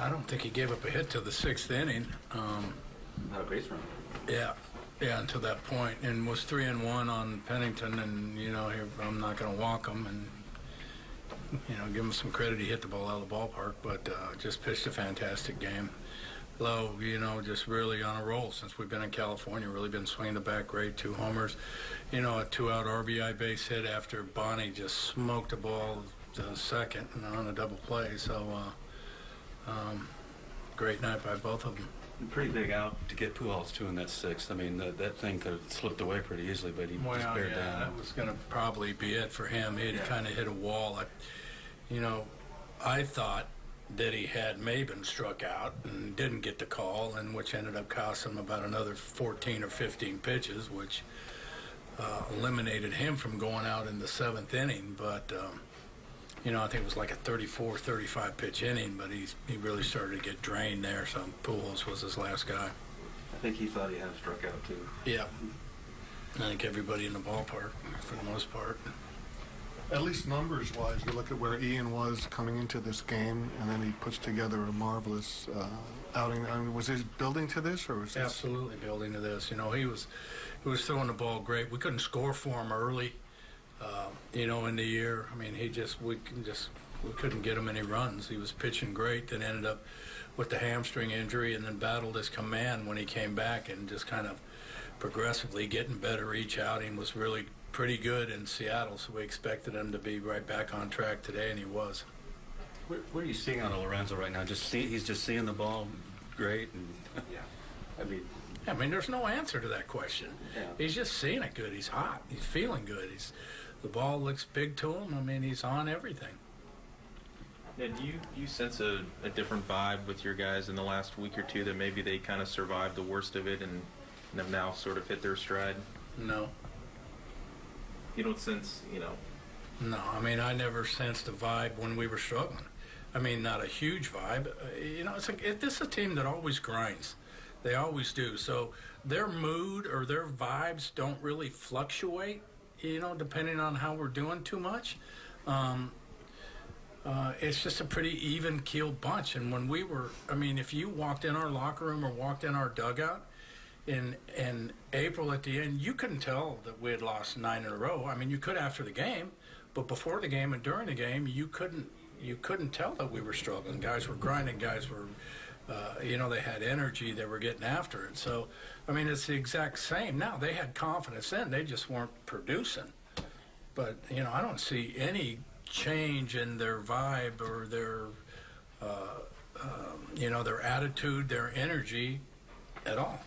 I don't think he gave up a hit till the sixth inning. Not a base run. Yeah, until that point, and was 3-1 on Pennington, and I'm not going to walk him, and give him some credit. He hit the ball out of the ballpark, but just pitched a fantastic game. Lowe, just really on a roll since we've been in California. Really been swinging the bat great. 2 homers, a 2-out RBI base hit after Bonnie just smoked the ball to second on a double play. So great night by both of them. Pretty big out to get Pujols too in that sixth. I mean, that thing could have slipped away pretty easily, but he just bared down. That was going to probably be it for him. He had kind of hit a wall. I thought that he had Maben struck out and didn't get the call, and which ended up costing him about another 14 or 15 pitches, which eliminated him from going out in the 7th inning. But I think it was like a 34, 35 pitch inning, but he really started to get drained there. So Pujols was his last guy. I think he thought he had struck out too. Yeah, I think everybody in the ballpark for the most part. At least numbers-wise, you look at where Ian was coming into this game, and then he puts together a marvelous outing. I mean, was he building to this, or was this... Absolutely building to this. He was throwing the ball great. We couldn't score for him early, in the year. I mean, we couldn't get him any runs. He was pitching great, then ended up with the hamstring injury, and then battled his command when he came back, and just kind of progressively getting better each outing. Was really pretty good in Seattle, so we expected him to be right back on track today, and he was. What are you seeing out of Lorenzo right now? He's just seeing the ball great. And Yeah. I mean, there's no answer to that question. Yeah. He's just seeing it good. He's hot. He's feeling good. The ball looks big to him. I mean, he's on everything. Ned, do you sense a different vibe with your guys in the last week or two, that maybe they kind of survived the worst of it and have now sort of hit their stride? No. You don't sense, No, I mean, I never sensed a vibe when we were struggling. I mean, not a huge vibe. This is a team that always grinds. They always do. So their mood or their vibes don't really fluctuate, depending on how we're doing too much. It's just a pretty even-keeled bunch. And when if you walked in our locker room or walked in our dugout in April at the end, you couldn't tell that we had lost 9 in a row. I mean, you could after the game, but before the game and during the game, you couldn't tell that we were struggling. Guys were grinding. Guys were, they had energy. They were getting after it. So, I mean, it's the exact same. Now, they had confidence in. They just weren't producing. But, I don't see any change in their vibe or their attitude, their energy at all.